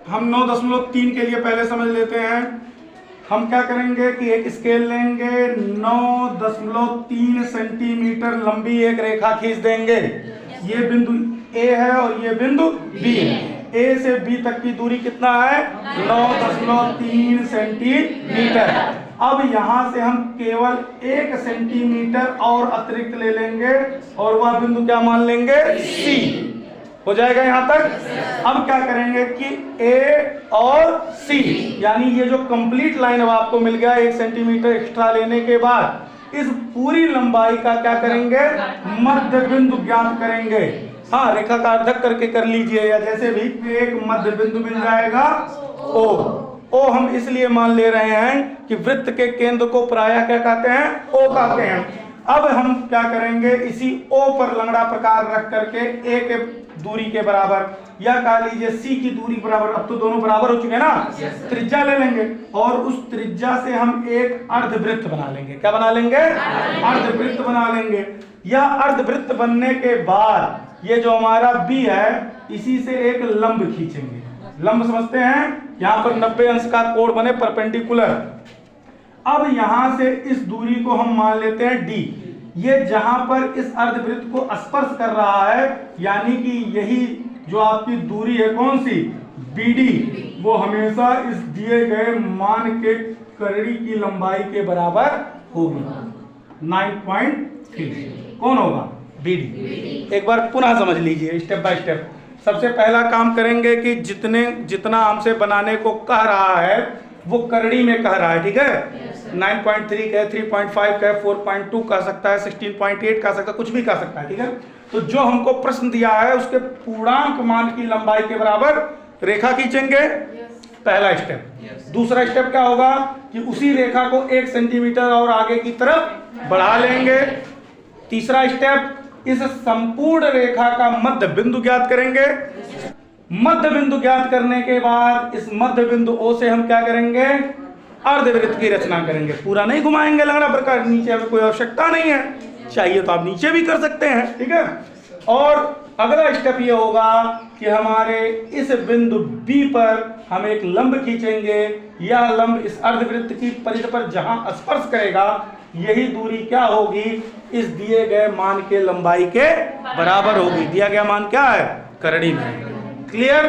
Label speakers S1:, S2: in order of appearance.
S1: हम 9.3 के लिए पहले समझ लेते हैं। हम क्या करेंगे कि एक स्केल लेंगे, 9.3 सेंटीमीटर लंबी एक रेखा खींच देंगे। ये बिंदु ए है और ये बिंदु बी है। ए से बी तक की दूरी कितना है? 9.3 सेंटीमीटर। अब यहां से हम केवल 1 सेंटीमीटर और अतिरिक्त ले लेंगे और वह बिंदु क्या मान लेंगे? सी। हो जाएगा यहां तक। अब क्या करेंगे कि ए और सी, यानी ये जो कंप्लीट लाइन अब आपको मिल गया 1 सेंटीमीटर एक्स्ट्रा लेने के बाद, इस पूरी लंबाई का क्या करेंगे? मध्य बिंदु ज्ञात करेंगे। हाँ, रेखा का अर्धक करके कर लीजिए या जैसे भी। एक मध्य बिंदु मिल जाएगा ओ। ओ हम इसलिए मान ले रहे हैं कि वृत्त के केंद्र को प्रायः क्या कहते हैं? ओ कहते हैं। अब हम क्या करेंगे? इसी ओ पर लंगड़ा प्रकार रख करके ए के दूरी के बराबर, या कह लीजिए सी की दूरी बराबर, अब तो दोनों बराबर हो चुके हैं ना, त्रिज्या ले लेंगे और उस त्रिज्या से हम एक अर्धवृत्त बना लेंगे। क्या बना लेंगे? अर्धवृत्त बना लेंगे। यह अर्धवृत्त बनने के बाद ये जो हमारा बी है, इसी से एक लंब खींचेंगे। लंब समझते हैं? यहाँ पर 90 अंश का कोण बने परपेंडिकुलर। अब यहां से इस दूरी को हम मान लेते हैं डी। ये जहां पर इस अर्धवृत्त को स्पर्श कर रहा है, यानी कि यही जो आपकी दूरी है कौन सी? बीडी, वो हमेशा इस दिए गए मान के करड़ी की लंबाई के बराबर होगी। 9.3 कौन होगा? बीडी। एक बार पुनः समझ लीजिए स्टेप बाय स्टेप। सबसे पहला काम करेंगे कि जितना हमसे बनाने को कह रहा है वो करड़ी में कह रहा है, ठीक है? 9.3 कहे, 3.5 कहे, 4.2 कह सकता है, 16.8 कह सकता है, कुछ भी कह सकता है, ठीक है? तो जो हमको प्रश्न दिया है उसके पूर्णांक मान की लंबाई के बराबर रेखा खींचेंगे, पहला स्टेप। दूसरा स्टेप क्या होगा कि उसी रेखा को 1 सेंटीमीटर और आगे की तरफ बढ़ा लेंगे। तीसरा स्टेप, इस संपूर्ण रेखा का मध्य बिंदु ज्ञात करेंगे। मध्य बिंदु ज्ञात करने के बाद इस मध्य बिंदु ओ से हम क्या करेंगे? अर्धवृत्त की रचना करेंगे। पूरा नहीं घुमाएंगे लंगड़ा प्रकार, नीचे हमें कोई आवश्यकता नहीं है, चाहिए तो आप नीचे भी कर सकते हैं, ठीक है? और अगला स्टेप ये होगा कि हमारे इस बिंदु बी पर हम एक लंब खींचेंगे। यह लंब इस अर्धवृत्त की परिधि पर जहां स्पर्श करेगा, यही दूरी क्या होगी? इस दिए गए मान के लंबाई के बराबर होगी। दिया गया मान क्या है? करड़ी में। क्लियर?